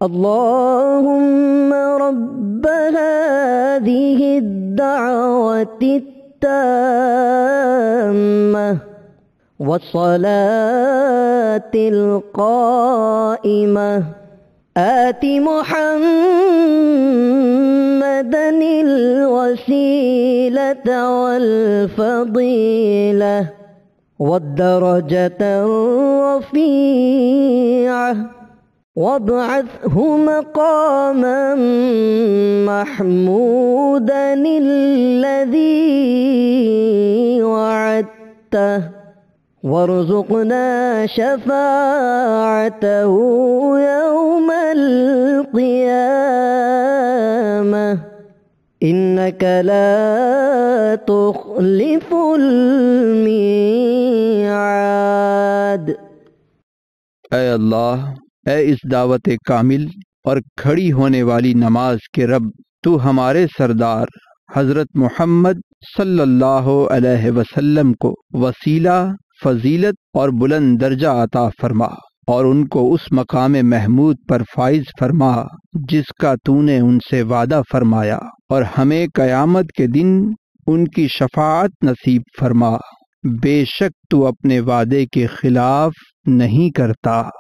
अल्लाहुम्मा रब्ब हादिहि द्दअवति त्ताम्मह वस्सलातिल क़ाइमह आति मुहम्मदनिल वसीलत वल फ़दीलह वद्दरजतर रफ़ीअह वब्अथहु मक़ामन महमूदनिल्लज़ी वअदतह वरज़ुक़ना शफ़ाअतहु यौमल क़ियामह इन्नक ला तुख़लिफ़ुल मिआद। ऐ अल्लाह, ऐ इस दावत कामिल और खड़ी होने वाली नमाज के रब, तू हमारे सरदार हजरत मोहम्मद सल्लल्लाहु अलैहि वसल्लम को वसीला, फजीलत और बुलंद दर्जा अता फरमा और उनको उस मकाम महमूद पर फाइज फरमा जिसका तूने उनसे वादा फरमाया, और हमें कयामत के दिन उनकी शफाअत नसीब फरमा। बेशक तू अपने वादे के खिलाफ नहीं करता।